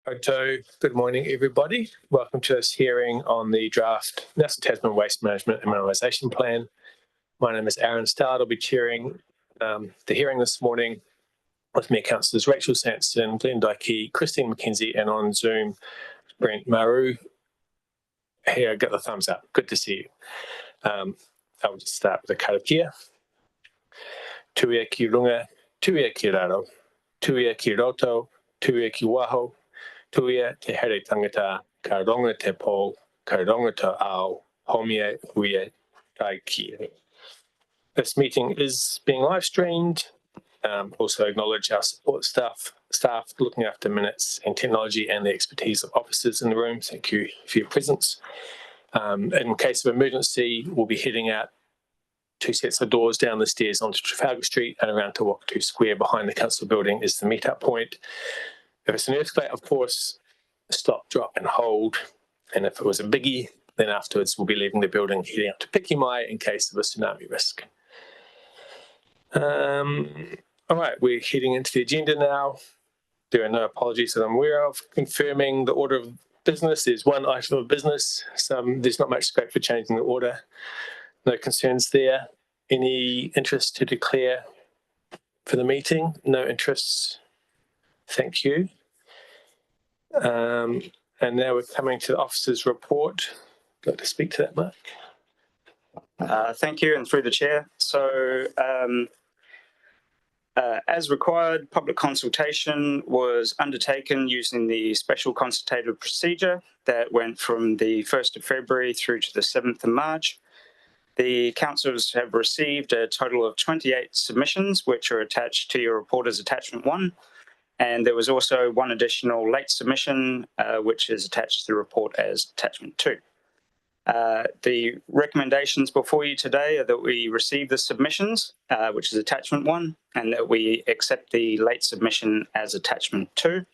Good morning, everybody. Welcome to this hearing on the draft National Tasman Waste Management and Mineralisation Plan. My name is Aaron Stard. I'll be chairing the hearing this morning with me, Councillors Rachel Sanson, Glenn Dykey, Christine McKenzie, and on Zoom, Brent Maru. Here, get the thumbs up. Good to see you. I'll just start with a karakia. Tuia ki runga, tuia ki raro, tuia ki roto, tuia ki waho, tuia te here tangata, ka ronga te pō, ka ronga te ao, homie huia tai ki. This meeting is being live streamed. Also acknowledge our support staff looking after minutes and technology and the expertise of officers in the room. Thank you for your presence. In case of emergency, we'll be heading out 2 sets of doors down the stairs onto Trafalgar Street and around to Walk2 Square behind the council building is the meet-up point. If it's an earthquake, of course, stop, drop and hold. And if it was a biggie, then afterwards we'll be leaving the building, heading up to Pikimai in case of a tsunami risk. All right, we're heading into the agenda now. There are no apologies that I'm aware of. Confirming the order of business, there's one item of business. There's not much scope for changing the order. No concerns there. Any interest to declare for the meeting? No interests. Thank you. And now we're coming to the officer's report. Got to speak to that, Mark. Thank you, and through the chair. So, as required, public consultation was undertaken using the special consultative procedure that went from the 1st of February through to the 7th of March. The councillors have received a total of 28 submissions, which are attached to your report as attachment 1. And there was also one additional late submission, which is attached to the report as attachment 2. The recommendations before you today are that we receive the submissions, which is attachment 1, and that we accept the late submission as attachment 2.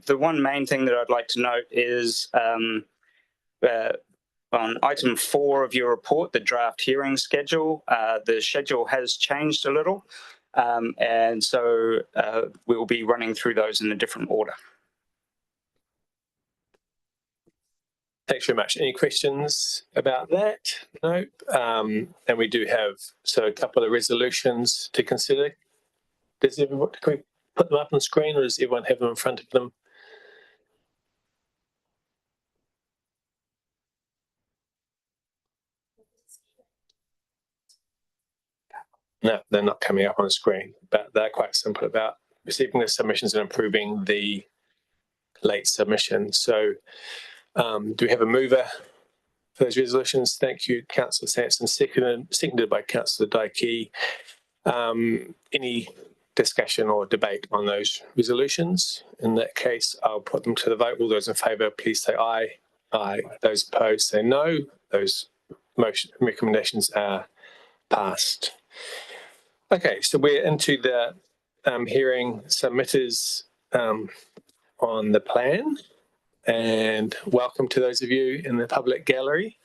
The one main thing that I'd like to note is on item 4 of your report, the draft hearing schedule, the schedule has changed a little, and so we'll be running through those in a different order. Thanks very much. Any questions about that? No. And we do have a couple of resolutions to consider. Can we put them up on screen, or does everyone have them in front of them? No, they're not coming up on the screen, but they're quite simple about receiving the submissions and approving the late submission. So do we have a mover for those resolutions? Thank you, Councillor Sanson, seconded by Councillor Dykey. Any discussion or debate on those resolutions? In that case, I'll put them to the vote. All those in favour, please say aye. Aye. Those opposed, say no. Those motion recommendations are passed. Okay, so we're into the hearing submitters on the plan, and welcome to those of you in the public gallery.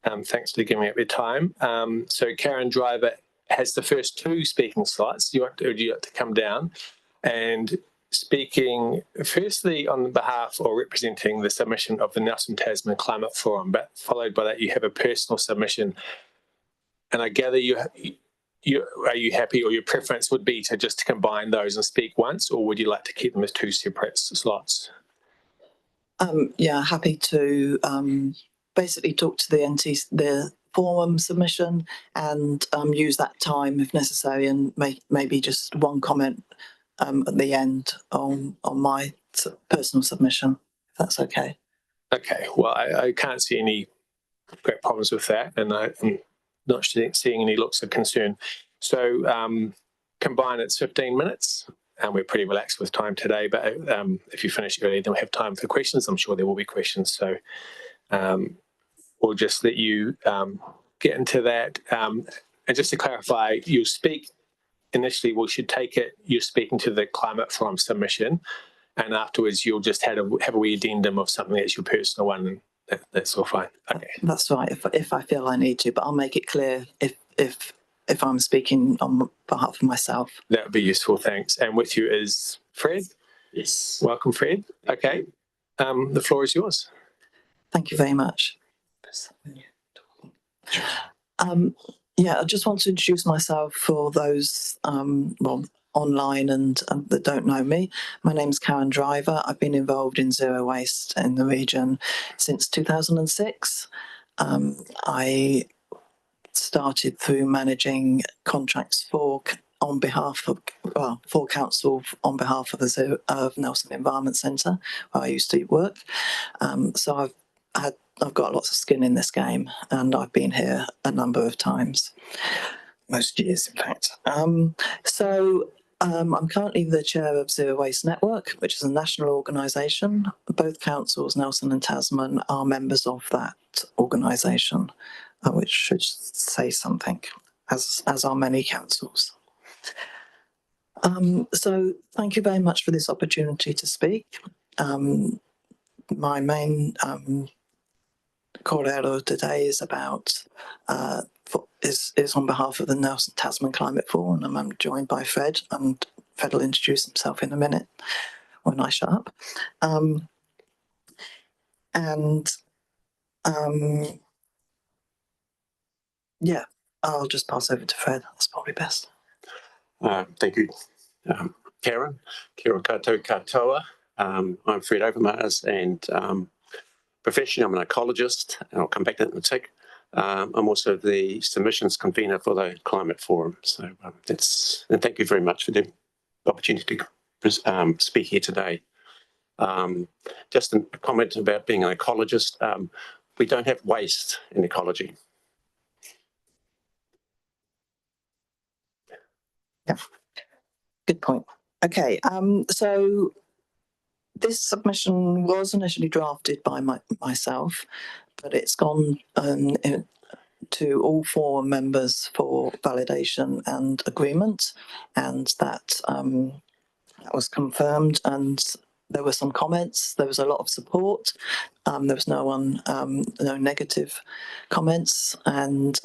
Thanks for giving up your time. So Karen Driver has the first 2 speaking slots. Would you like to come down and speaking firstly on behalf or representing the submission of the Nelson Tasman Climate Forum, but followed by that you have a personal submission. And I gather are you happy, or your preference would be to just combine those and speak once, or would you like to keep them as 2 separate slots? Yeah, happy to basically talk to the forum submission and use that time if necessary, and maybe just one comment at the end on my personal submission, if that's okay. Okay, well, I can't see any great problems with that, and I'm not seeing any looks of concern. So combine it's 15 minutes, and we're pretty relaxed with time today, but if you finish early, then we'll have time for questions. I'm sure there will be questions, so we'll just let you get into that. And just to clarify, you'll speak initially, we should take it, you're speaking to the Climate Forum submission, and afterwards you'll just have a wee addendum of something that's your personal one, and that's all fine. Okay. That's right, if I feel I need to, but I'll make it clear if I'm speaking on behalf of myself. That would be useful, thanks. And with you is Fred. Yes. Welcome, Fred. Okay, the floor is yours. Thank you very much. Yeah, I just want to introduce myself for those online and that don't know me. My name's Karen Driver. I've been involved in zero waste in the region since 2006. I started through managing contracts for council on behalf of of Nelson Environment Centre, where I used to work. So I've got lots of skin in this game, and I've been here a number of times, most years, in fact. I'm currently the chair of Zero Waste Network, which is a national organisation. Both councils, Nelson and Tasman, are members of that organisation, which should say something, as are many councils. So thank you very much for this opportunity to speak. My main call out today is about is on behalf of the Nelson Tasman Climate Forum, and I'm joined by Fred, and Fred will introduce himself in a minute when I shut up. Yeah, I'll just pass over to Fred. That's probably best. Thank you, Karen. Kia ora koutou katoa. I'm Fred Overmars, and professionally I'm an ecologist, and I'll come back to that in a tick. I'm also the submissions convener for the Climate Forum. So and thank you very much for the opportunity to speak here today. Just a comment about being an ecologist. We don't have waste in ecology. Yeah, good point. Okay, so this submission was initially drafted by myself, but it's gone to all forum members for validation and agreement, and that was confirmed. And there were some comments. There was a lot of support. There was no negative comments, and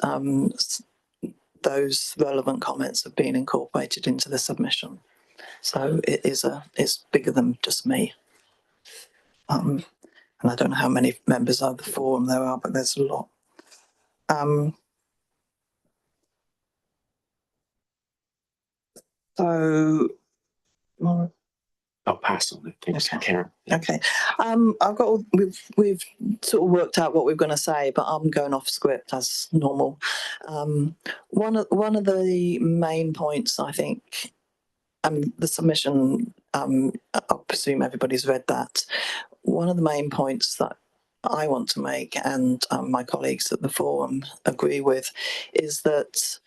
those relevant comments have been incorporated into the submission. So it's bigger than just me. And I don't know how many members of the forum there are, but there's a lot. So I'll pass on that. Thanks, okay. Karen. Okay. We've sort of worked out what we're going to say, but I'm going off script as normal. One of the main points, I think, the submission, I presume everybody's read that. One of the main points that I want to make, and my colleagues at the forum agree with, is that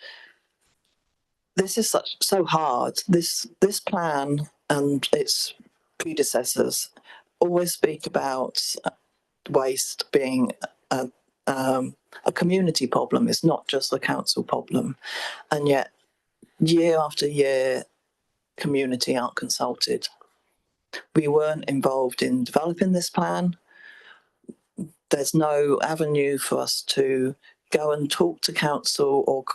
this is so hard. This plan and its predecessors always speak about waste being a community problem. It's not just a council problem, and yet year after year, community aren't consulted. We weren't involved in developing this plan. There's no avenue for us to go and talk to council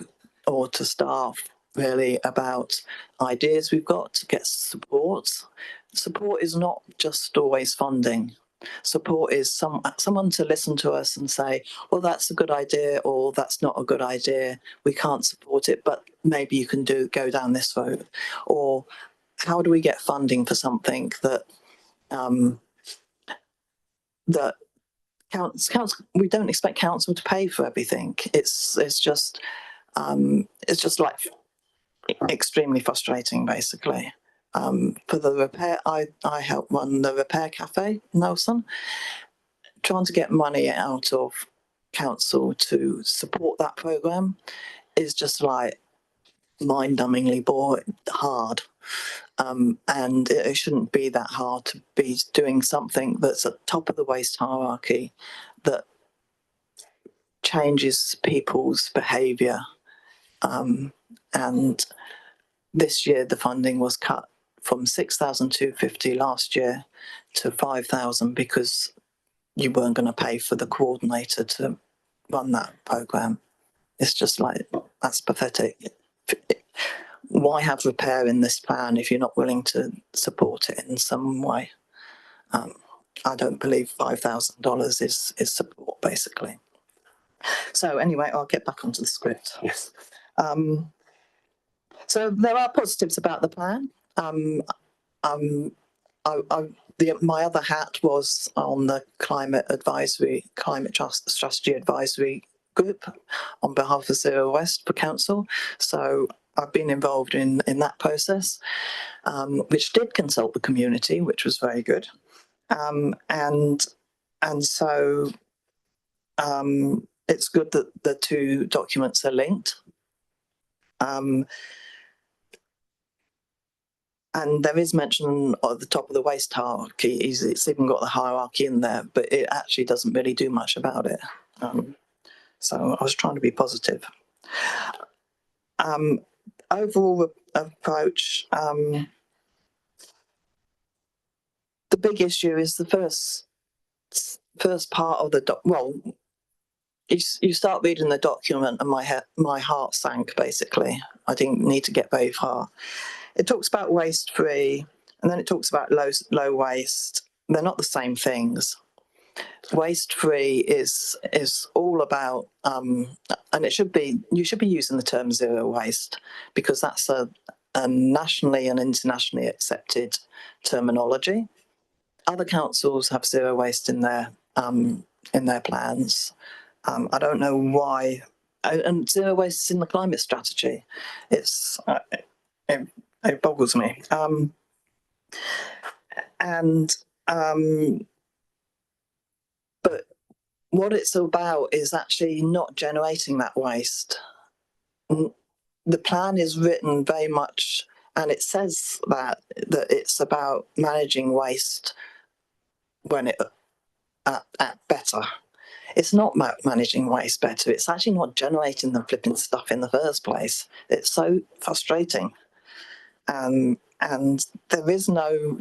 or to staff really about ideas we've got to get support. Support is not just always funding. Support is someone to listen to us and say, well, that's a good idea, or that's not a good idea. We can't support it, but maybe you can go down this road. Or how do we get funding for something that council, we don't expect council to pay for everything. It's just like extremely frustrating, basically. For the repair, I help run the repair cafe, Nelson, trying to get money out of council to support that program is just like mind-numbingly hard. And it shouldn't be that hard to be doing something that's at the top of the waste hierarchy that changes people's behaviour. And this year the funding was cut from 6,250 last year to 5,000 because you weren't going to pay for the coordinator to run that programme. It's just like, that's pathetic. why have repair in this plan if you're not willing to support it in some way? I don't believe $5,000 is support, basically. So anyway, I'll get back onto the script. Yes. So there are positives about the plan. My other hat was on the climate strategy advisory group on behalf of Zero Waste for council. So I've been involved in that process, which did consult the community, which was very good. And so it's good that the two documents are linked. And there is mention at the top of the waste hierarchy. It's even got the hierarchy in there, but it actually doesn't really do much about it. So I was trying to be positive. Overall approach, the big issue is the first part of the you start reading the document and my heart sank, basically. I didn't need to get very far. It talks about waste free, and then it talks about low waste. They're not the same things. Waste free is all about, and you should be using the term zero waste, because that's a nationally and internationally accepted terminology. Other councils have zero waste in their plans. I don't know why, and zero waste is in the climate strategy. It boggles me. But what it's about is actually not generating that waste. The plan is written very much, and it says that it's about managing waste when at better. It's not managing waste better. It's actually not generating the flipping stuff in the first place. It's so frustrating. And there is no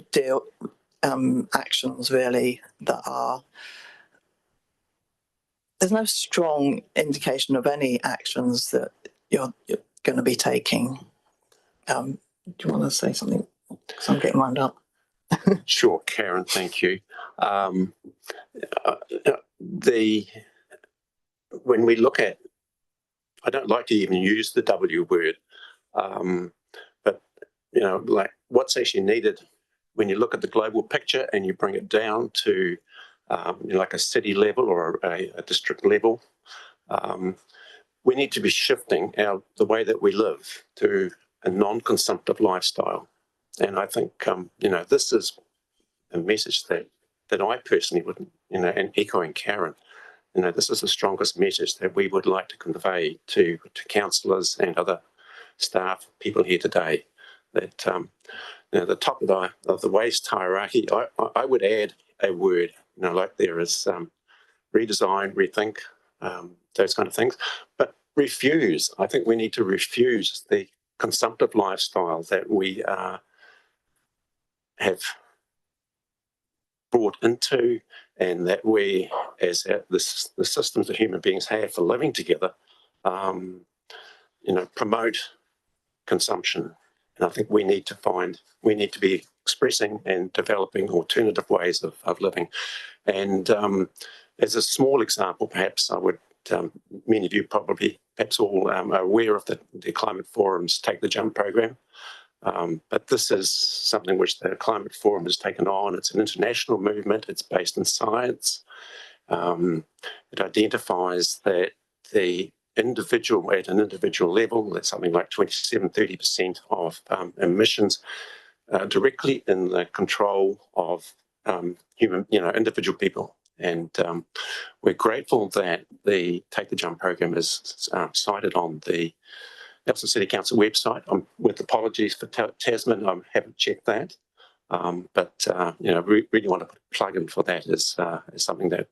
actions really there's no strong indication of any actions that you're going to be taking. Do you want to say something? Because I'm getting wound up. Sure, Karen, thank you. When we look at, I don't like to even use the W word, but like what's actually needed when you look at the global picture and you bring it down to like a city level or a district level, we need to be shifting the way that we live to a non-consumptive lifestyle. And I think this is a message that I personally would, and echoing Karen, this is the strongest message that we would like to convey to councillors and other staff, people here today, that the top of the waste hierarchy, I would add a word, like there is redesign, rethink, those kind of things, but refuse. I think we need to refuse the consumptive lifestyle that we have brought into, and that we, as the systems that human beings have for living together, promote consumption. And I think we need to be expressing and developing alternative ways of living. And as a small example, perhaps I would, many of you probably, perhaps all are aware of the Climate Forum's Take the Jump program. But this is something which the Climate Forum has taken on. It's an international movement. It's based in science. It identifies that the individual, at an individual level, that's something like 27-30% of emissions directly in the control of individual people. And we're grateful that the Take the Jump program is cited on the Nelson City Council website. With apologies for Tasman, I haven't checked that. But we really want to put a plug in for that as something that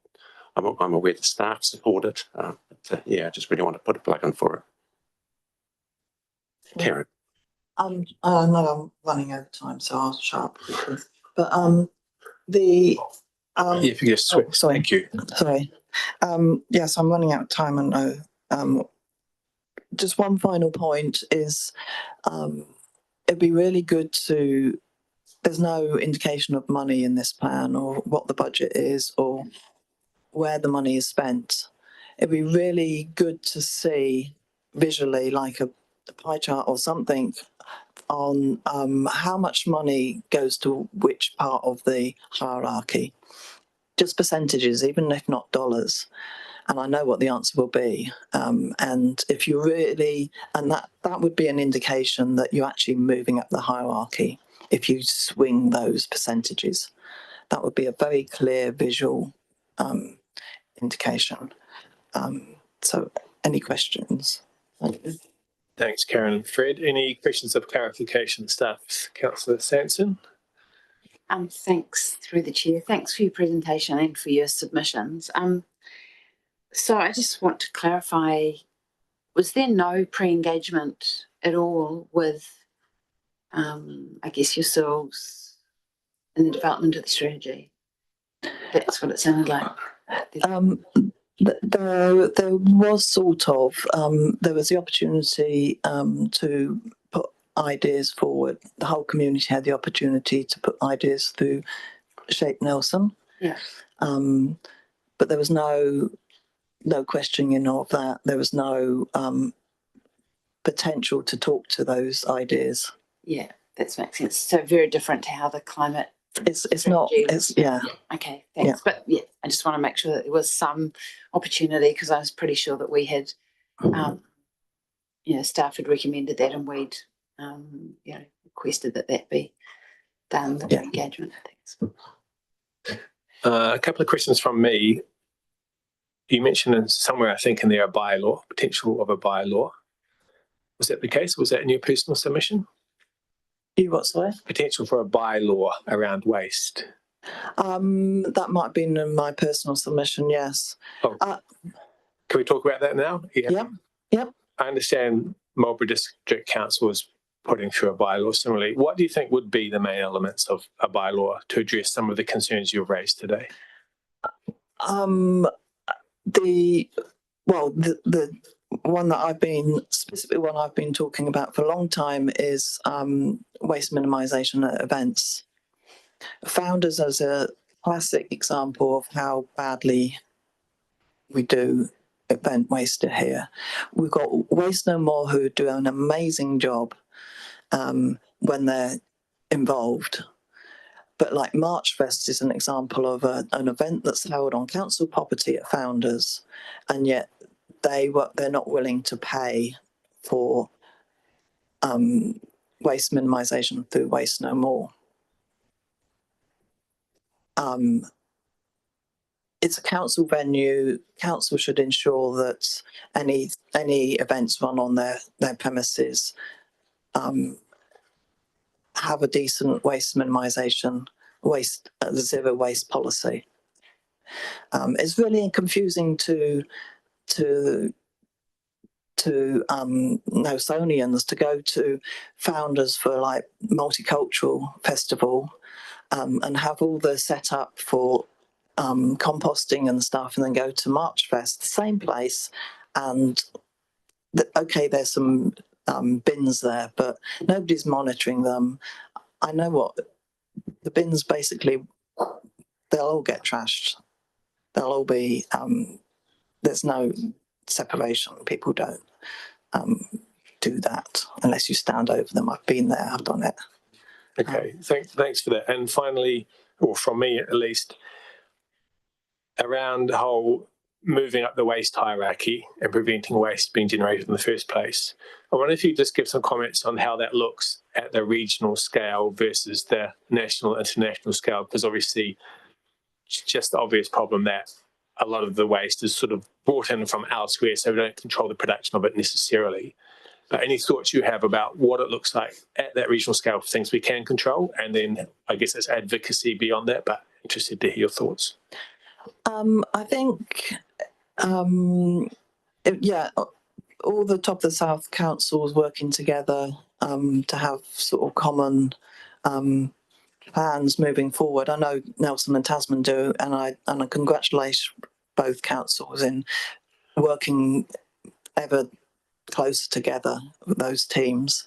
I'm aware the staff support it. I just really want to put a plug in for it. Karen. No, I'm running over time, so I'll shut up quickly. But if you just switch, sorry. thank you. Sorry. Yes, I'm running out of time, and no. just one final point is it'd be really good to, there's no indication of money in this plan or what the budget is or where the money is spent. It'd be really good to see visually, like a pie chart or something on how much money goes to which part of the hierarchy. Just percentages, even if not dollars. And I know what the answer will be. And if you really, and that would be an indication that you're actually moving up the hierarchy if you swing those percentages. That would be a very clear visual indication. So any questions? Thanks, Karen. Fred, any questions of clarification, staff? Councillor Sanson? Thanks, through the chair. Thanks for your presentation and for your submissions. So I just want to clarify, was there no pre-engagement at all with, I guess, yourselves in the development of the strategy? That's what it sounded like. There was sort of, there was the opportunity to put ideas forward. The whole community had the opportunity to put ideas through Shape Nelson. Yeah. But there was no questioning of that. There was no potential to talk to those ideas. Yeah, that makes sense. So very different to how the climate. It's not. It's yeah. Okay, thanks. Yeah. But yeah, I just want to make sure that there was some opportunity because I was pretty sure that we had, staff had recommended that and we'd, requested that be done. The engagement. Thanks. A couple of questions from me. You mentioned somewhere, I think, in there a bylaw, potential of a bylaw. Was that the case? Was that in your personal submission? You what, sorry? Potential for a bylaw around waste. That might have been in my personal submission, yes. Oh. Can we talk about that now? Yeah. Yep. I understand Marlborough District Council is putting through a bylaw similarly. What do you think would be the main elements of a bylaw to address some of the concerns you've raised today? The one that I've been talking about for a long time is waste minimisation at events. Founders as a classic example of how badly we do event waste here. We've got Waste No More who do an amazing job when they're involved. But like March Fest is an example of an event that's held on council property at Founders, and yet they're not willing to pay for waste minimisation through Waste No More. It's a council venue. Council should ensure that any events run on their premises have a decent waste minimisation, zero waste policy. It's really confusing to Nelsonians to go to Founders for like multicultural festival and have all the setup for composting and stuff, and then go to March Fest, the same place, and there's some bins there, but nobody's monitoring them. I know what the bins basically, they'll all get trashed. They'll all be, there's no separation. People don't do that unless you stand over them. I've been there, I've done it. Okay, thanks for that. And finally, or from me at least, around the whole moving up the waste hierarchy and preventing waste being generated in the first place, I wonder if you just give some comments on how that looks at the regional scale versus the national, international scale, because obviously it's just the obvious problem that a lot of the waste is sort of brought in from elsewhere, so we don't control the production of it necessarily. But any thoughts you have about what it looks like at that regional scale for things we can control, and then I guess it's advocacy beyond that, but interested to hear your thoughts. I think, all the top of the South councils working together to have sort of common plans moving forward. I know Nelson and Tasman do, and I congratulate both councils in working ever closer together, those teams.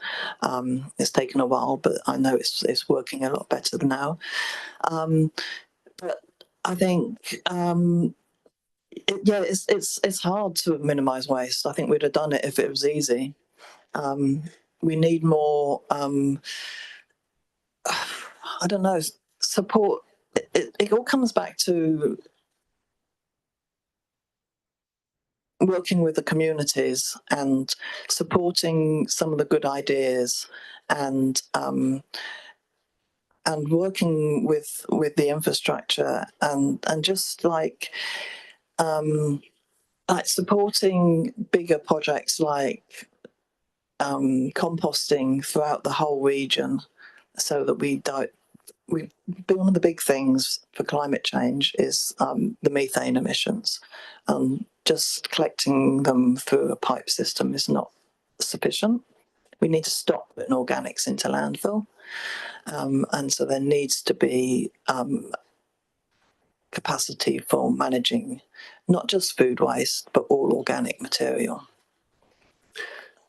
It's taken a while, but I know it's working a lot better now. But I think, it's hard to minimise waste. I think we'd have done it if it was easy. We need more, I don't know, support. It all comes back to working with the communities and supporting some of the good ideas, and working with the infrastructure, and just like supporting bigger projects like composting throughout the whole region, so that one of the big things for climate change is the methane emissions. Just collecting them through a pipe system is not sufficient. We need to stop putting organics into landfill. And so there needs to be capacity for managing not just food waste, but all organic material.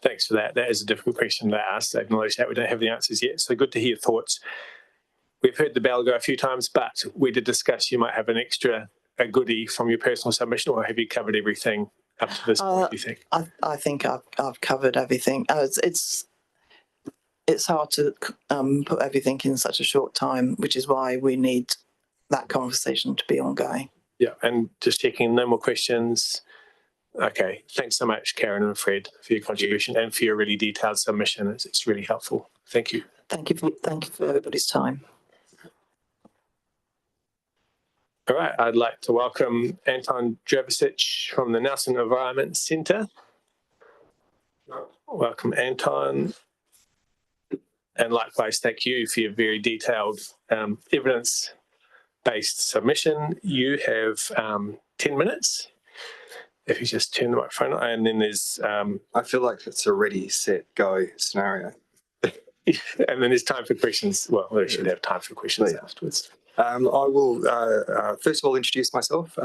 Thanks for that. That is a difficult question to ask. I acknowledge that we don't have the answers yet. So good to hear your thoughts. We've heard the bell go a few times, but we did discuss you might have a goodie from your personal submission, or have you covered everything up to this point, do you think? I think I've covered everything. It's hard to put everything in such a short time, which is why we need that conversation to be ongoing. Yeah, and just checking, no more questions. Okay, thanks so much, Karen and Fred, for your contribution and for your really detailed submission. It's really helpful. Thank you. Thank you for everybody's time. All right, I'd like to welcome Anton Dravicic from the Nelson Environment Centre. Welcome, Anton. And likewise, thank you for your very detailed evidence-based submission. You have 10 minutes. If you just turn the microphone on, and then there's... I feel like it's a ready, set, go scenario. And then there's time for questions. Well, we should have time for questions afterwards. I will first of all introduce myself.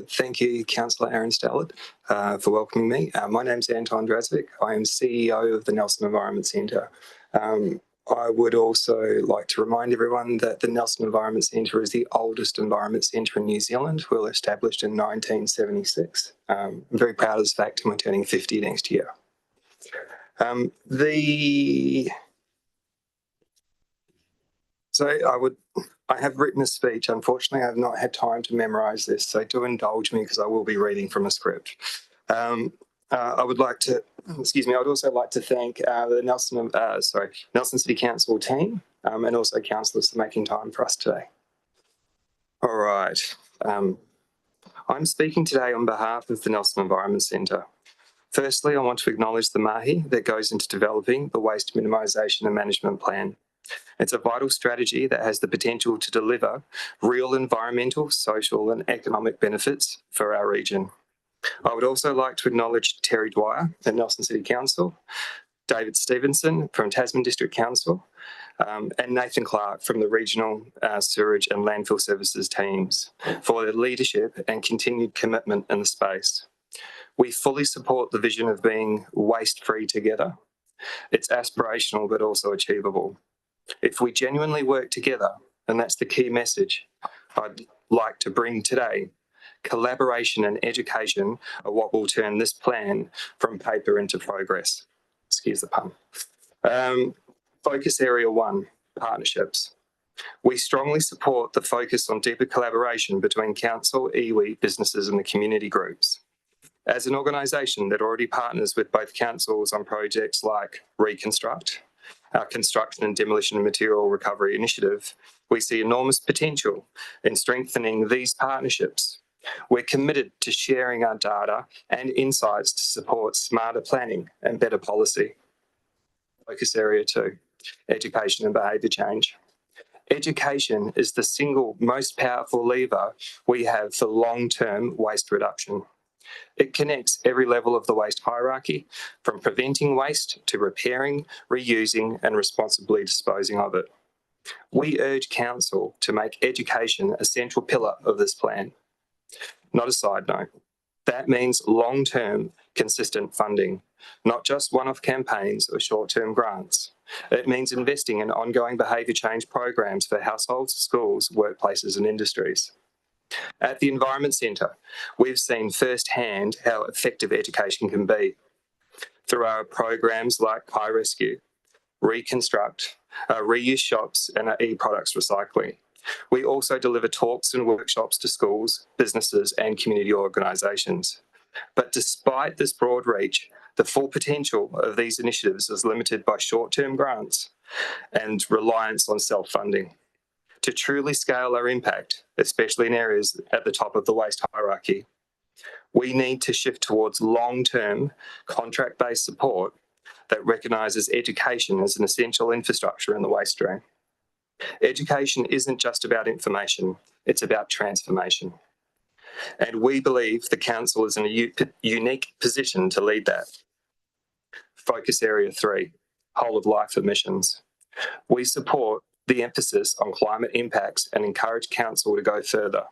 Thank you, Councillor Aaron Stallard, for welcoming me. My name's Anton Dravicic. I am CEO of the Nelson Environment Centre. I would also like to remind everyone that the Nelson Environment Centre is the oldest environment centre in New Zealand. We were established in 1976. I'm very proud of this fact, and we're turning 50 next year. I have written a speech. Unfortunately, I have not had time to memorise this, so do indulge me because I will be reading from a script. I would like to, I would also like to thank the Nelson City Council team and also councillors for making time for us today. All right. I'm speaking today on behalf of the Nelson Environment Centre. Firstly, I want to acknowledge the mahi that goes into developing the Waste Minimisation and Management Plan. It's a vital strategy that has the potential to deliver real environmental, social and economic benefits for our region. I would also like to acknowledge Terry Dwyer at Nelson City Council, David Stevenson from Tasman District Council, and Nathan Clark from the Regional Sewerage and Landfill Services teams for their leadership and continued commitment in the space. We fully support the vision of being waste-free together. It's aspirational but also achievable. If we genuinely work together, and that's the key message I'd like to bring today, collaboration and education are what will turn this plan from paper into progress. Excuse the pun. Focus Area 1, partnerships. We strongly support the focus on deeper collaboration between council, iwi, businesses and the community groups. As an organisation that already partners with both councils on projects like Reconstruct, our construction and demolition material recovery initiative, we see enormous potential in strengthening these partnerships. We're committed to sharing our data and insights to support smarter planning and better policy. Focus Area 2, education and behaviour change. Education is the single most powerful lever we have for long-term waste reduction. It connects every level of the waste hierarchy, from preventing waste to repairing, reusing and responsibly disposing of it. We urge Council to make education a central pillar of this plan. Not a side note. That means long-term consistent funding, not just one-off campaigns or short-term grants. It means investing in ongoing behaviour change programs for households, schools, workplaces and industries. At the Environment Centre, we've seen firsthand how effective education can be through our programs like iRescue, Reconstruct, reuse shops and our e-products recycling. We also deliver talks and workshops to schools, businesses and community organisations. But despite this broad reach, the full potential of these initiatives is limited by short-term grants and reliance on self-funding. To truly scale our impact, especially in areas at the top of the waste hierarchy, we need to shift towards long-term contract-based support that recognises education as an essential infrastructure in the waste stream. Education isn't just about information, it's about transformation. And we believe the Council is in a unique position to lead that. Focus Area 3, Whole of Life Emissions. We support the emphasis on climate impacts and encourage Council to go further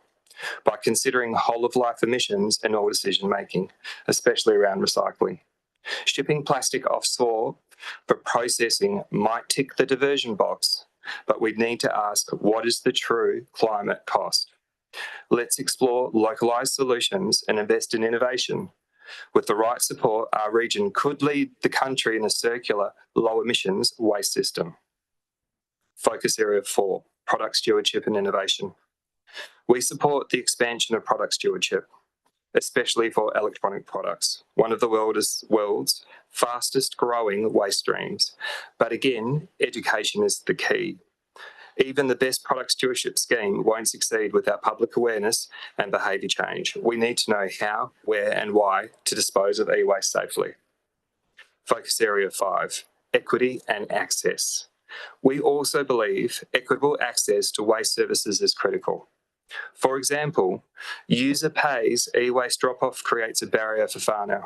by considering whole of life emissions in all decision making, especially around recycling. Shipping plastic offshore for processing might tick the diversion box, but we need to ask, what is the true climate cost? Let's explore localised solutions and invest in innovation. With the right support, our region could lead the country in a circular, low emissions waste system. Focus Area 4, Product Stewardship and Innovation. We support the expansion of product stewardship, especially for electronic products, one of the world's fastest growing waste streams. But again, education is the key. Even the best product stewardship scheme won't succeed without public awareness and behaviour change. We need to know how, where and why to dispose of e-waste safely. Focus Area 5, Equity and Access. We also believe equitable access to waste services is critical. For example, user pays e-waste drop-off creates a barrier for whānau.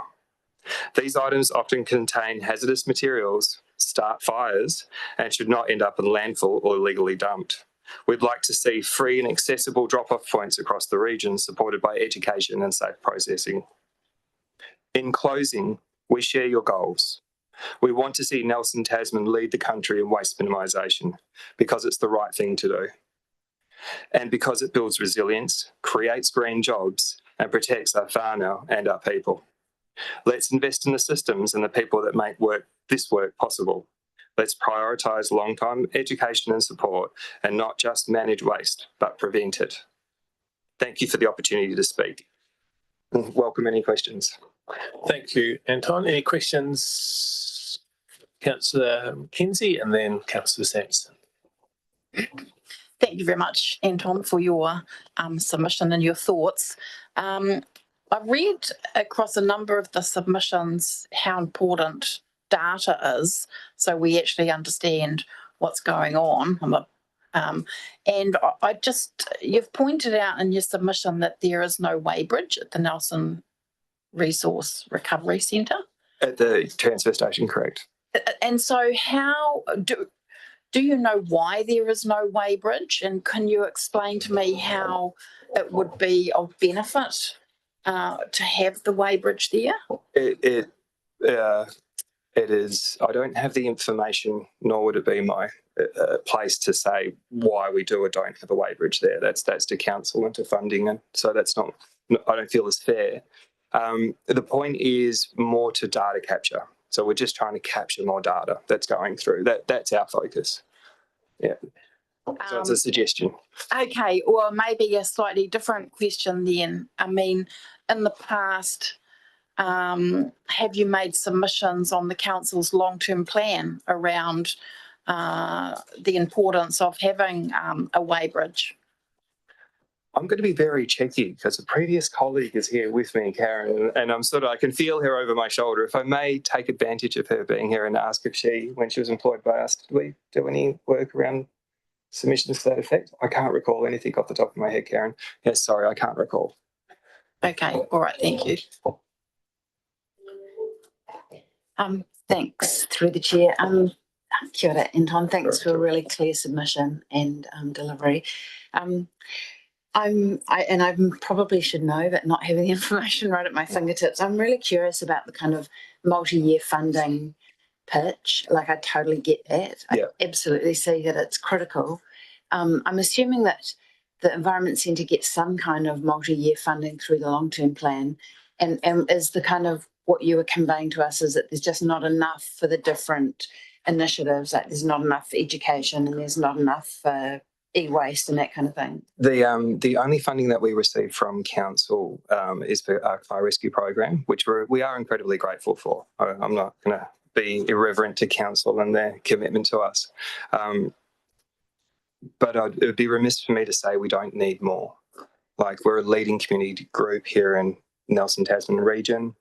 These items often contain hazardous materials, start fires, and should not end up in landfill or illegally dumped. We'd like to see free and accessible drop-off points across the region supported by education and safe processing. In closing, we share your goals. We want to see Nelson Tasman lead the country in waste minimisation because it's the right thing to do. And because it builds resilience, creates green jobs, and protects our whānau and our people. Let's invest in the systems and the people that make this work possible. Let's prioritise long-term education and support and not just manage waste, but prevent it. Thank you for the opportunity to speak. Welcome any questions. Thank you, Anton. Any questions? Councillor Kinsey and then Councillor Sampson. Thank you very much, Anton, for your submission and your thoughts. I've read across a number of the submissions how important data is, so we actually understand what's going on. And you've pointed out in your submission that there is no weighbridge at the Nelson Resource Recovery Centre. At the transfer station, correct. And so how do you know why there is no weighbridge? And can you explain to me how it would be of benefit to have the weighbridge there? It is. I don't have the information, nor would it be my place to say why we do or don't have a weighbridge there. That's to council and to funding, and so that's not. I don't feel as fair. The point is more to data capture. So we're just trying to capture more data that's going through. That's our focus. Yeah. So it's a suggestion. Okay, or maybe a slightly different question then. I mean, in the past, have you made submissions on the council's long-term plan around the importance of having a weighbridge? I'm going to be very cheeky because a previous colleague is here with me, Karen, and I can feel her over my shoulder. If I may take advantage of her being here and ask if she, when she was employed by us, did we do any work around submissions to that effect? I can't recall anything off the top of my head, Karen. Yes, sorry, I can't recall. Okay, all right, thank you. Thanks, through the chair. Kia ora, Anton, thanks for a really clear submission and delivery. I probably should know, but not having the information right at my fingertips, I'm really curious about the kind of multi-year funding pitch. Like, I totally get that. Yeah. I absolutely see that it's critical. I'm assuming that the Environment Centre gets some kind of multi-year funding through the long-term plan, and is the kind of what you were conveying to us is that there's just not enough for the different initiatives, like there's not enough for education and there's not enough for e-waste and that kind of thing. The only funding that we receive from council is for our fire rescue program, which we are incredibly grateful for. I'm not going to be irreverent to council and their commitment to us, but it would be remiss for me to say we don't need more. Like, we're a leading community group here in Nelson Tasman region.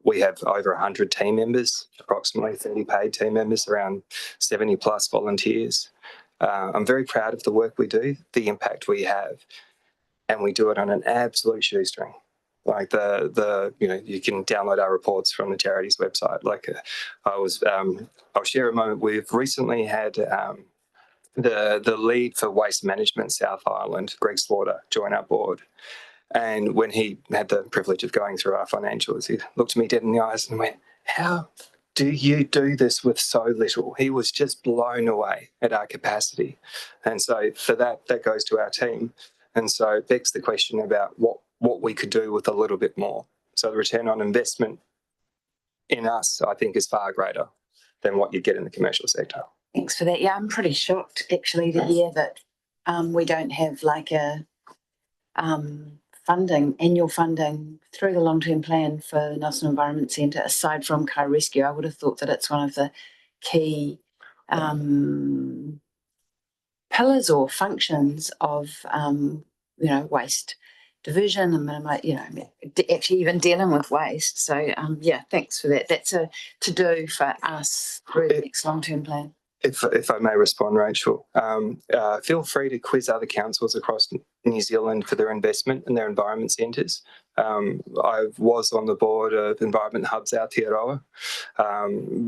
We have over 100 team members, approximately 30 paid team members, around 70 plus volunteers. I'm very proud of the work we do, the impact we have, and we do it on an absolute shoestring. Like, you can download our reports from the charity's website. Like, I'll share a moment. We've recently had the lead for waste management South Island, Greg Slaughter, join our board. And when he had the privilege of going through our financials, he looked me dead in the eyes and went, "How do you do this with so little?" He was just blown away at our capacity. And so for that goes to our team. And so it begs the question about what we could do with a little bit more. So the return on investment in us, I think, is far greater than what you get in the commercial sector. Thanks for that. Yeah, I'm pretty shocked actually to hear that we don't have like a annual funding through the long-term plan for the Nelson Environment Centre, aside from car rescue. I would have thought that it's one of the key pillars or functions of waste diversion and actually even dealing with waste. So yeah, thanks for that. That's a to-do for us through the next long-term plan. If I may respond, Rachel, feel free to quiz other councils across New Zealand for their investment in their environment centres. I was on the board of Environment Hubs Aotearoa,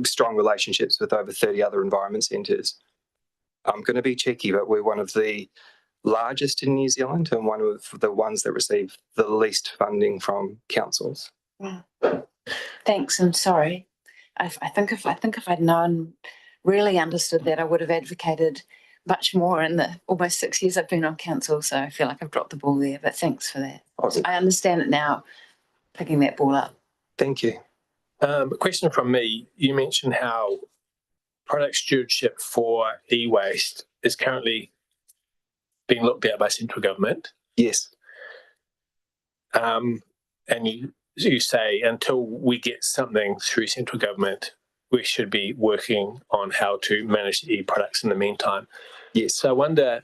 strong relationships with over 30 other environment centres. I'm going to be cheeky, but we're one of the largest in New Zealand and one of the ones that receive the least funding from councils. Wow. Thanks, and sorry. I think if I'd known, really understood that, I would have advocated much more in the almost 6 years I've been on council. So I feel like I've dropped the ball there, but thanks for that. Awesome. I understand it now, picking that ball up. Thank you. A question from me. You mentioned how product stewardship for e-waste is currently being looked at by central government. Yes. And you say until we get something through central government, we should be working on how to manage the e-products in the meantime. Yes. So I wonder,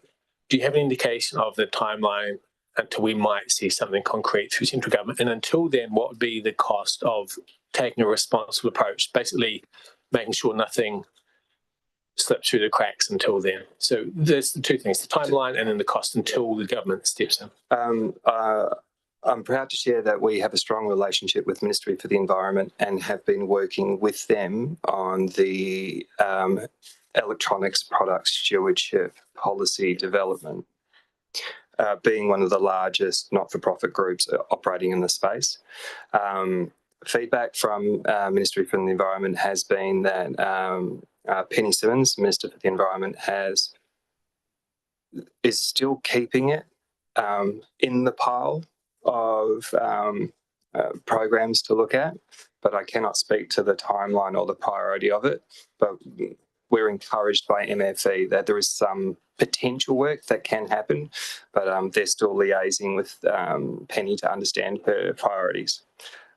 do you have an indication of the timeline until we might see something concrete through central government? And until then, what would be the cost of taking a responsible approach, basically making sure nothing slips through the cracks until then? So there's the two things, the timeline and then the cost until the government steps in. I'm proud to share that we have a strong relationship with Ministry for the Environment and have been working with them on the electronics product stewardship policy development, being one of the largest not-for-profit groups operating in the space. Feedback from Ministry for the Environment has been that Penny Simmons, Minister for the Environment, is still keeping it in the pile of programs to look at, but I cannot speak to the timeline or the priority of it. But we're encouraged by MFE that there is some potential work that can happen, but they're still liaising with Penny to understand her priorities.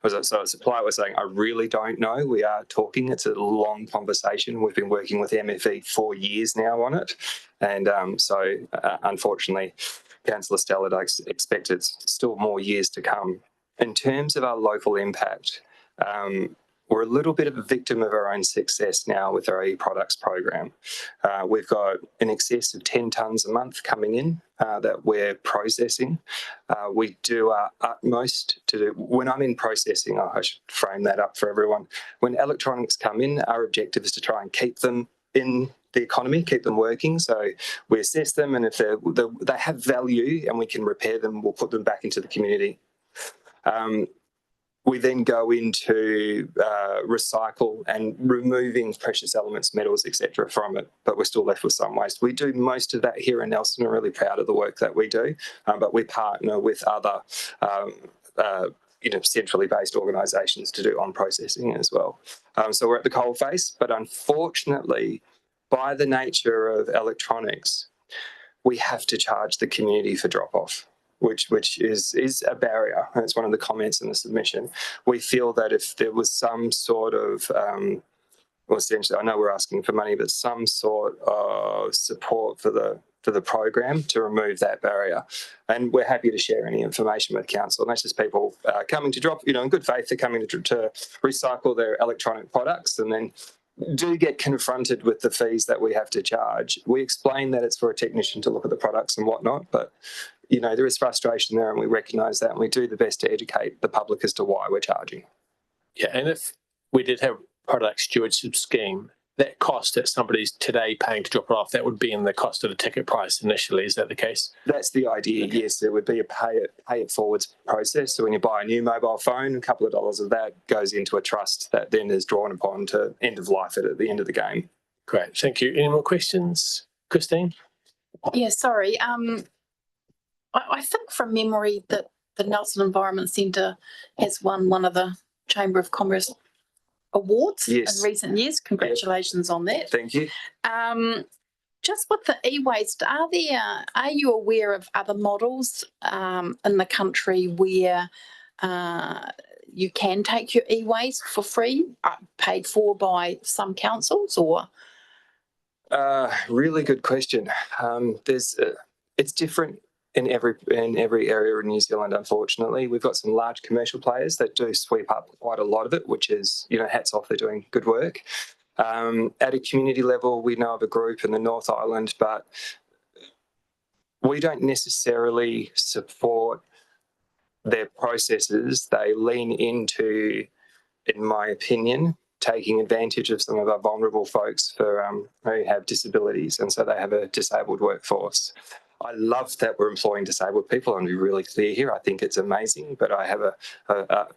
So a supplier was saying, I really don't know. We are talking. It's a long conversation. We've been working with MFE for years now on it. And so unfortunately, Councillor Stallard, I expect it's still more years to come. In terms of our local impact, we're a little bit of a victim of our own success now with our e-products program. We've got in excess of 10 tonnes a month coming in that we're processing. We do our utmost to do, when I'm in processing, I should frame that up for everyone. When electronics come in, our objective is to try and keep them in the economy, keep them working. So we assess them, and if they have value and we can repair them, we'll put them back into the community. We then go into recycle and removing precious elements, metals, etc. from it, but we're still left with some waste. We do most of that here in Nelson. We're really proud of the work that we do, but we partner with other centrally based organisations to do on processing as well. So we're at the coalface, but unfortunately, by the nature of electronics, we have to charge the community for drop-off, which is a barrier. And it's one of the comments in the submission. We feel that if there was some sort of, well, essentially, I know we're asking for money, but some sort of support for the program to remove that barrier. And we're happy to share any information with council. And that's just people coming to drop, in good faith, they're coming to recycle their electronic products and then do get confronted with the fees that we have to charge. We explain that it's for a technician to look at the products and whatnot, but there is frustration there, and we recognise that, and we do the best to educate the public as to why we're charging. Yeah, and if we did have product stewardship scheme, that cost that somebody's today paying to drop it off, that would be in the cost of the ticket price initially. Is that the case? That's the idea, yes. There would be a pay it forwards process. So when you buy a new mobile phone, a couple of dollars of that goes into a trust that then is drawn upon to end of life at the end of the game. Great, thank you. Any more questions? Christine? Yeah, sorry. I think from memory that the Nelson Environment Centre has won one of the Chamber of Commerce awards in recent years. Congratulations on that. Thank you. Just with the e-waste, are you aware of other models in the country where you can take your e-waste for free, paid for by some councils, or? Really good question. It's different in every area in New Zealand. Unfortunately, we've got some large commercial players that do sweep up quite a lot of it, which is hats off, they're doing good work. At a community level, we know of a group in the North Island, but we don't necessarily support their processes. They lean into, in my opinion, taking advantage of some of our vulnerable folks who have disabilities, and so they have a disabled workforce. I love that we're employing disabled people, and be really clear here. I think it's amazing, but I have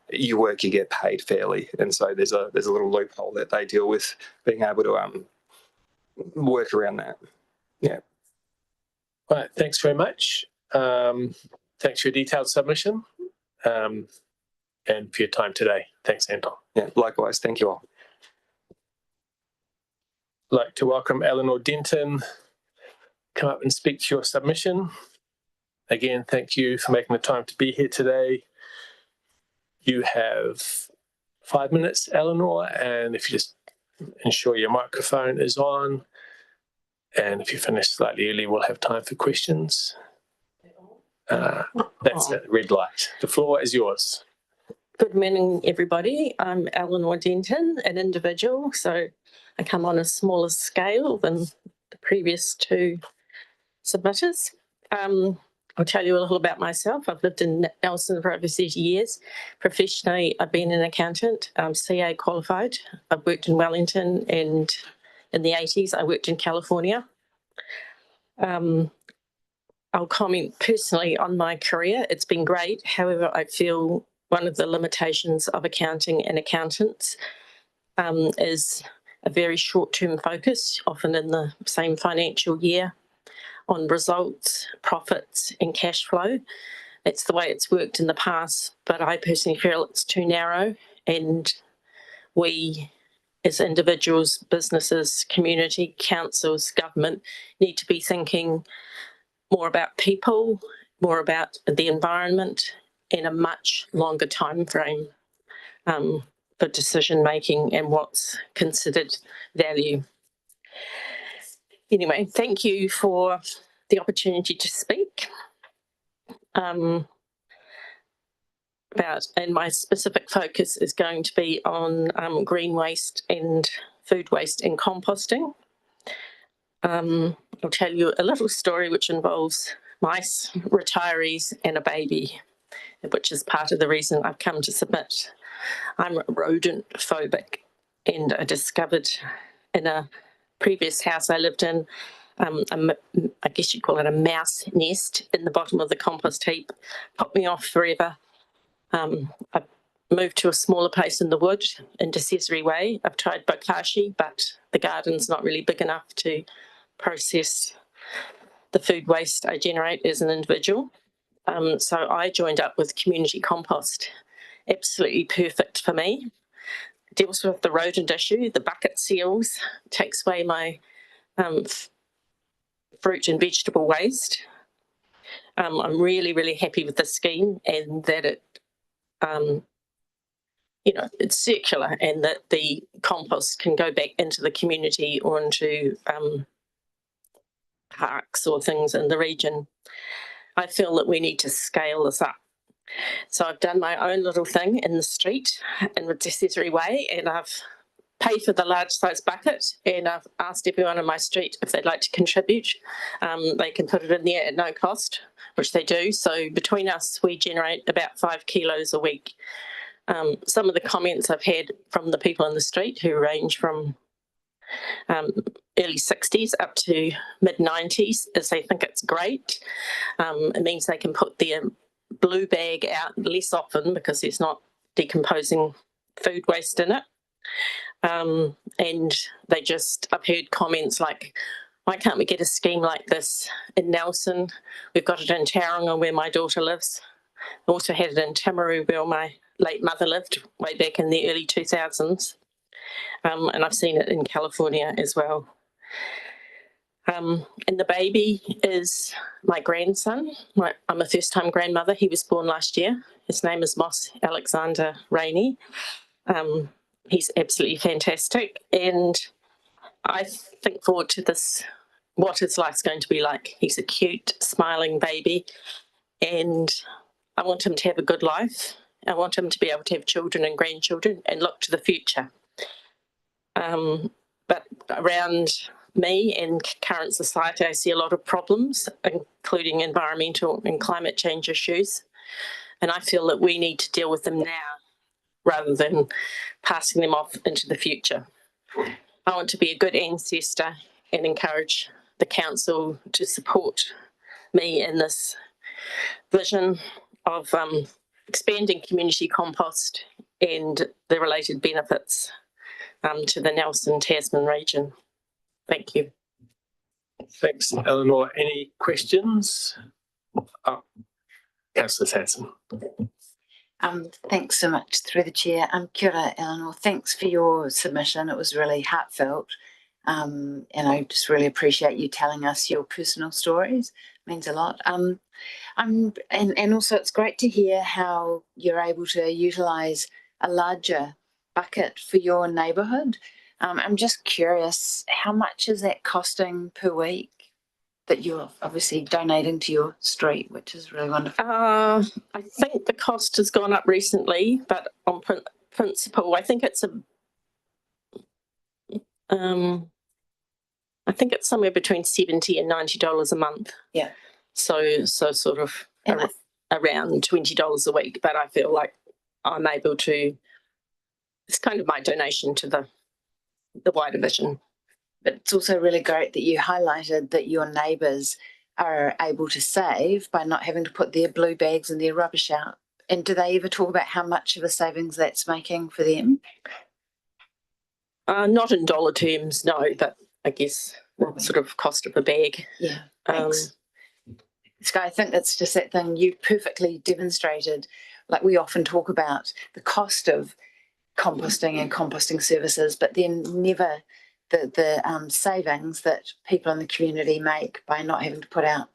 you work, you get paid fairly, and so there's a little loophole that they deal with, being able to work around that. Yeah. All right. Thanks very much. Thanks for your detailed submission, and for your time today. Thanks, Anton. Yeah. Likewise. Thank you all. I'd like to welcome Eleanor Denton. Come up and speak to your submission. Again, thank you for making the time to be here today. You have 5 minutes, Eleanor, and if you just ensure your microphone is on, and if you finish slightly early, we'll have time for questions. That's it, red light. The floor is yours. Good morning, everybody. I'm Eleanor Denton, an individual, so I come on a smaller scale than the previous two submitters. I'll tell you a little about myself. I've lived in Nelson for over 30 years. Professionally, I've been an accountant, CA qualified. I've worked in Wellington, and in the 80s, I worked in California. I'll comment personally on my career. It's been great. However, I feel one of the limitations of accounting and accountants is a very short-term focus, often in the same financial year, on results, profits and cash flow. It's the way it's worked in the past, but I personally feel it's too narrow, and we as individuals, businesses, community, councils, government need to be thinking more about people, more about the environment in a much longer time frame for decision making and what's considered value. Anyway, thank you for the opportunity to speak. And my specific focus is going to be on green waste and food waste and composting. I'll tell you a little story which involves mice, retirees and a baby, which is part of the reason I've come to submit. I'm rodent phobic, and I discovered in a previous house I lived in, I guess you'd call it a mouse nest in the bottom of the compost heap, put me off forever. I moved to a smaller place in the wood in Decessory Way. I've tried bokashi, but the garden's not really big enough to process the food waste I generate as an individual. So I joined up with community compost. Absolutely perfect for me. Deals with the rodent issue, the bucket seals, takes away my fruit and vegetable waste. I'm really, really happy with the scheme, and that it, it's circular, and that the compost can go back into the community or into parks or things in the region. I feel that we need to scale this up. So I've done my own little thing in the street in the Decessory Way, and I've paid for the large size bucket, and I've asked everyone in my street if they'd like to contribute. They can put it in there at no cost, which they do. So between us, we generate about 5 kilos a week. Some of the comments I've had from the people in the street, who range from early 60s up to mid 90s, is they think it's great. It means they can put their blue bag out less often because there's not decomposing food waste in it. And I've heard comments like, why can't we get a scheme like this in Nelson? We've got it in Tauranga where my daughter lives. I also had it in Timaru where my late mother lived way back in the early 2000s. And I've seen it in California as well. And the baby is my grandson. I'm a first-time grandmother. He was born last year. His name is Moss Alexander Rainey. He's absolutely fantastic. And I think forward to this, what his life's going to be like. He's a cute, smiling baby. And I want him to have a good life. I want him to be able to have children and grandchildren and look to the future. But around me and current society, I see a lot of problems, including environmental and climate change issues. And I feel that we need to deal with them now rather than passing them off into the future. I want to be a good ancestor and encourage the council to support me in this vision of expanding community compost and the related benefits to the Nelson Tasman region. Thank you. Thanks, Eleanor. Any questions? Councillor Sanson. Thanks so much through the chair. Kia ora, Eleanor. Thanks for your submission. It was really heartfelt. And I just really appreciate you telling us your personal stories. It means a lot. And also it's great to hear how you're able to utilise a larger bucket for your neighbourhood. I'm just curious, how much is that costing per week that you're obviously donating to your street, which is really wonderful? I think the cost has gone up recently, but on principle, I think it's somewhere between $70 and $90 a month. Yeah. So sort of around $20 a week, but I feel like I'm able to, it's kind of my donation to the wider vision. But it's also really great that you highlighted that your neighbours are able to save by not having to put their blue bags and their rubbish out. And do they ever talk about how much of a savings that's making for them? Not in dollar terms, no, but I guess sort of cost of a bag. Yeah, thanks. Sky, I think it's just that thing you perfectly demonstrated. Like, we often talk about the cost of composting and composting services, but then never the savings that people in the community make by not having to put out,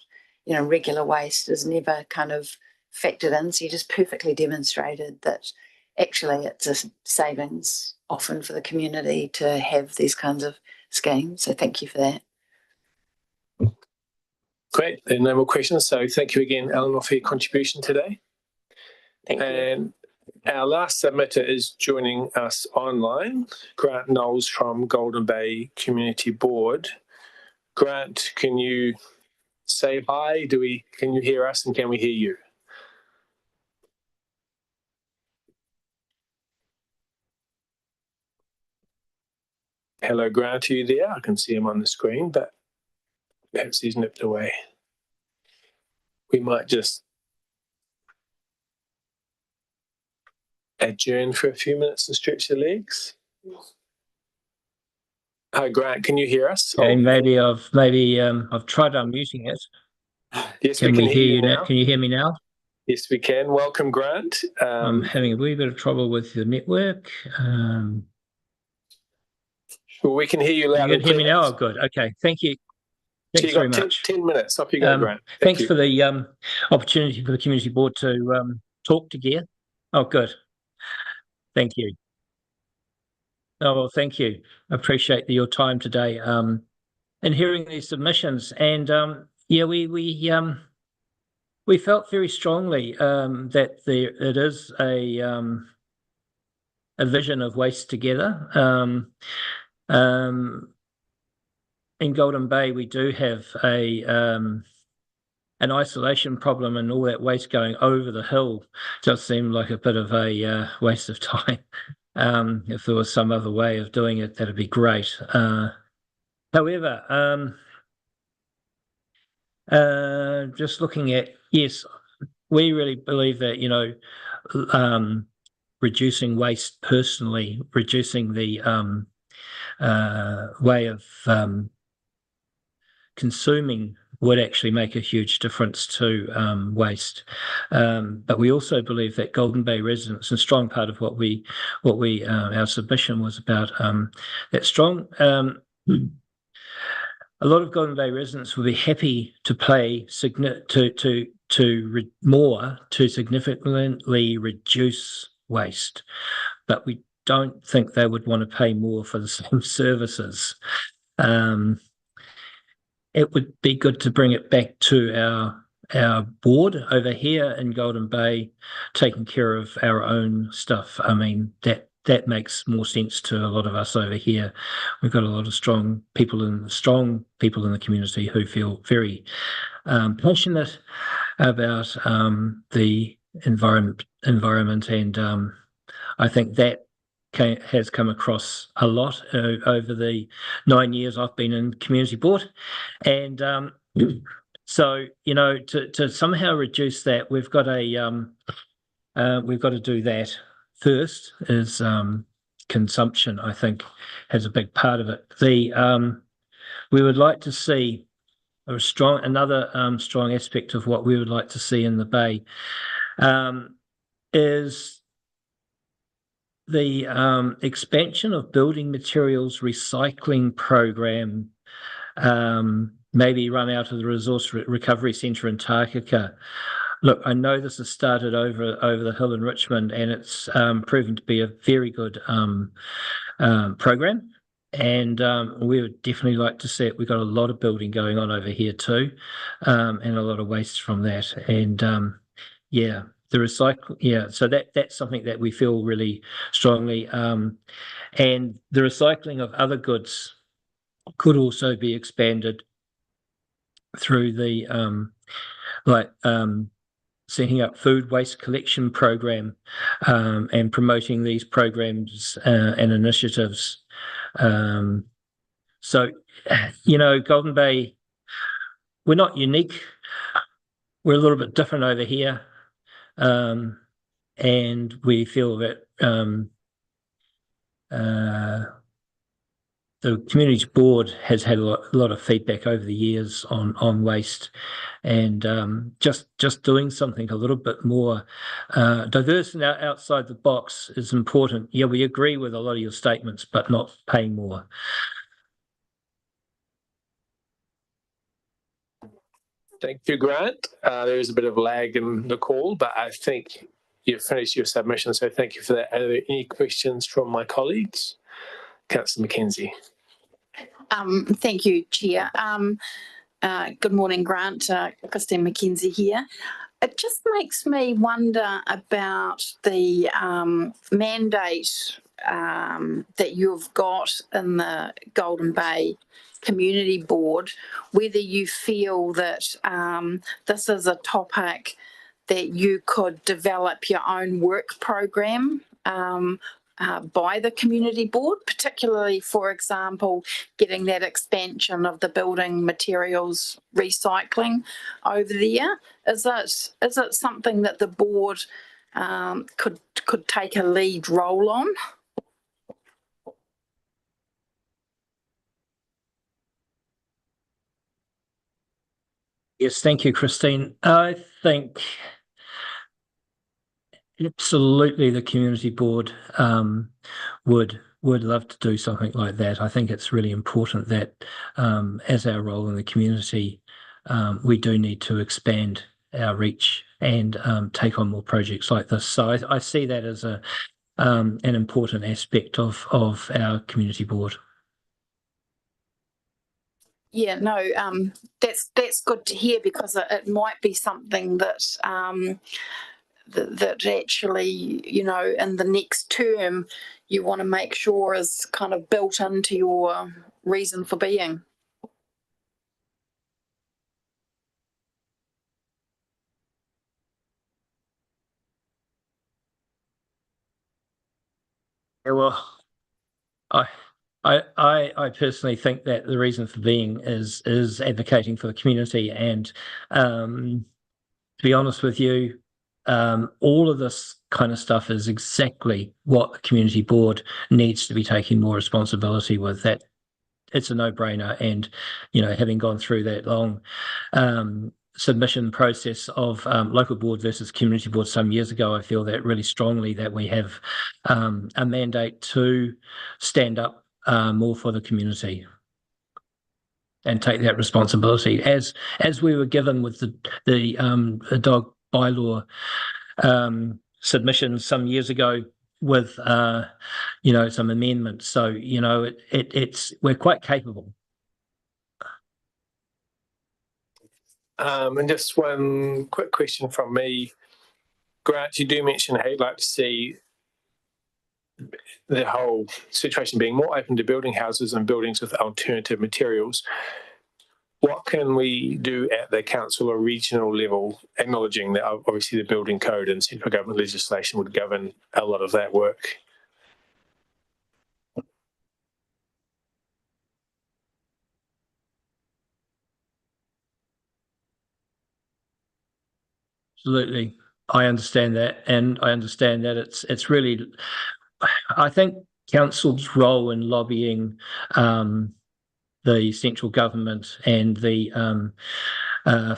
regular waste is never kind of factored in. So you just perfectly demonstrated that actually it's a savings often for the community to have these kinds of schemes. So thank you for that. Great. There are no more questions. So thank you again, Eleanor, for your contribution today. Thank you. And our last submitter is joining us online, Grant Knowles from Golden Bay Community Board. Grant, can you say hi? Can you hear us and can we hear you? Hello, Grant, are you there? I can see him on the screen, but perhaps he's nipped away. We might just adjourn for a few minutes and stretch your legs. Hi, Grant, can you hear us? Okay, maybe I've tried unmuting it. Yes, Can we we can hear you now? Can you hear me now? Yes, we can. Welcome, Grant. I'm having a wee bit of trouble with the network. Well, we can hear you loud You and can hear me clear. now? Oh, good. Okay, thank you. So Thanks you got very much. 10 minutes. Off you go, Grant. Thanks for the opportunity for the community board to talk together. Oh, good. Thank you. Oh, well, thank you. I appreciate your time today and hearing these submissions. And yeah, we felt very strongly that it is a vision of waste together. In Golden Bay, we do have an isolation problem, and all that waste going over the hill just seemed like a bit of a waste of time. If there was some other way of doing it, that'd be great. However, just looking at, yes, we really believe that, reducing waste personally, reducing the way of consuming would actually make a huge difference to waste. But we also believe that Golden Bay residents, and a strong part of what our submission was about, that strong. A lot of Golden Bay residents will be happy to pay more to significantly reduce waste, but we don't think they would want to pay more for the same services. It would be good to bring it back to our board over here in Golden Bay, taking care of our own stuff. I mean, that makes more sense to a lot of us over here. We've got a lot of strong people in the community who feel very passionate about the environment, and I think that has come across a lot over the 9 years I've been in community board, and so to somehow reduce that, we've got to do that first. Is consumption, I think, has a big part of it. We would like to see another strong aspect of what we would like to see in the Bay is the expansion of building materials recycling program, maybe run out of the Resource Recovery Centre in Tākaka. Look, I know this has started over the hill in Richmond, and it's proven to be a very good program, and we would definitely like to see it. We've got a lot of building going on over here too, and a lot of waste from that, and yeah. So that's something that we feel really strongly, and the recycling of other goods could also be expanded through the setting up food waste collection program and promoting these programs and initiatives. So, Golden Bay, we're not unique. We're a little bit different over here. And we feel that the community board has had a lot of feedback over the years on waste, and just doing something a little bit more diverse and outside the box is important. Yeah, we agree with a lot of your statements, but not paying more. Thank you, Grant. There is a bit of lag in the call, but I think you've finished your submission, so thank you for that. Are there any questions from my colleagues? Councillor Mackenzie. Thank you, Chair. Good morning, Grant. Christine Mackenzie here. It just makes me wonder about the mandate that you've got in the Golden Bay Community Board, whether you feel that this is a topic that you could develop your own work program by the community board, particularly, for example, getting that expansion of the building materials recycling over there? Is it something that the board could take a lead role on? Yes, thank you, Christine. I think absolutely the community board would love to do something like that. I think it's really important that as our role in the community, we do need to expand our reach and take on more projects like this. So I see that as an important aspect of our community board. Yeah, no, that's good to hear, because it might be something that that actually, you know, in the next term, you want to make sure is kind of built into your reason for being. Yeah, well, I personally think that the reason for being is advocating for the community, and to be honest with you, all of this kind of stuff is exactly what the community board needs to be taking more responsibility with. That it's a no-brainer, and you know, having gone through that long submission process of local board versus community board some years ago, I feel that really strongly that we have a mandate to stand up more for the community and take that responsibility, as we were given with the dog bylaw submission some years ago with you know, some amendments. So you know, it's we're quite capable. And just one quick question from me. Grant, you do mention how you'd like to see the whole situation being more open to building houses and buildings with alternative materials. What can we do at the council or regional level, acknowledging that obviously the building code and central government legislation would govern a lot of that work? Absolutely. I understand that, and I understand that it's really, I think council's role in lobbying the central government and the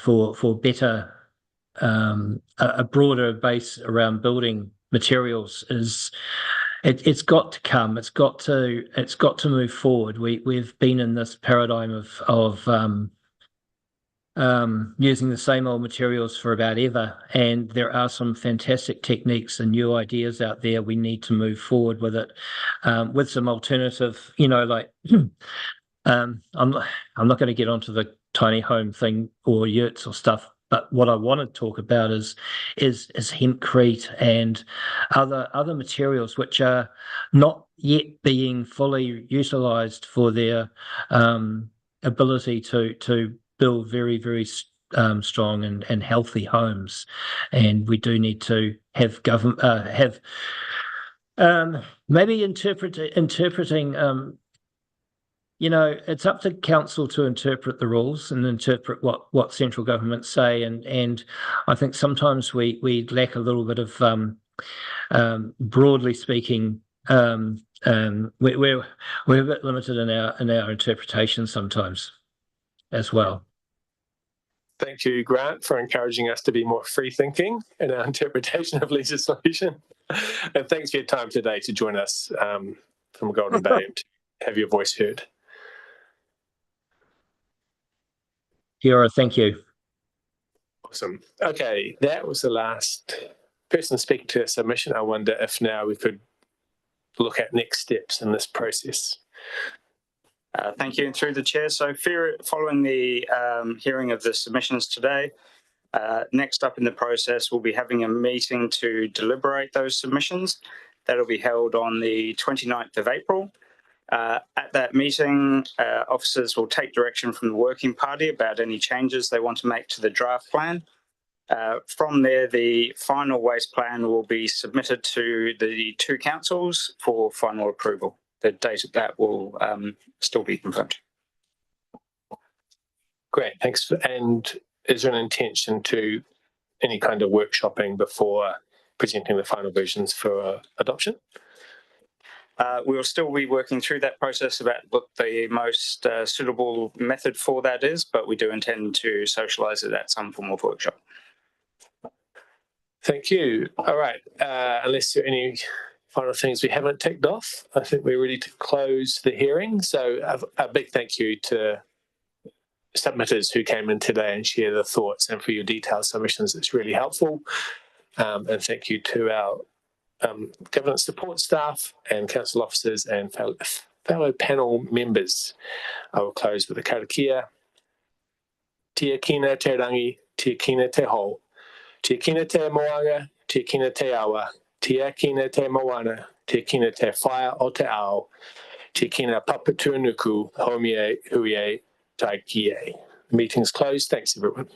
for better a broader base around building materials is it's got to come. It's got to move forward. We've been in this paradigm of using the same old materials for about ever, and there are some fantastic techniques and new ideas out there. We need to move forward with it, with some alternative, you know, like I'm not going to get onto the tiny home thing or yurts or stuff, but what I want to talk about is hempcrete and other materials which are not yet being fully utilised for their ability to build very, very strong and healthy homes. And we do need to have maybe interpreting. You know, it's up to council to interpret the rules and interpret what central governments say, and I think sometimes we lack a little bit of broadly speaking. We're a bit limited in our interpretation sometimes as well. Thank you, Grant, for encouraging us to be more free-thinking in our interpretation of legislation. And thanks for your time today to join us from Golden Bay and have your voice heard. Kiora, thank you. Awesome. Okay, that was the last person speaking to a submission. I wonder if now we could look at next steps in this process. Thank you. And through the chair, so following the hearing of the submissions today, next up in the process, we'll be having a meeting to deliberate those submissions. That'll be held on the 29th of April. At that meeting, officers will take direction from the working party about any changes they want to make to the draft plan. From there, the final waste plan will be submitted to the two councils for final approval. The date of that will still be confirmed. Great, thanks. And is there an intention to any kind of workshopping before presenting the final versions for adoption? We'll still be working through that process about what the most suitable method for that is, but we do intend to socialise it at some form of workshop. Thank you. All right, unless there are any final things we haven't ticked off, I think we're ready to close the hearing. So a big thank you to submitters who came in today and shared their thoughts, and for your detailed submissions. It's really helpful. And thank you to our governance support staff and council officers and fellow panel members. I will close with a karakia. Tia kina te rangi, tia kina te ho, tia kina te moanga, tia kina te awa, tia kina te moana, tia kina te whaia o te ao, tia kina papatunuku, homie huie tai kie. Meeting's closed. Thanks, everyone.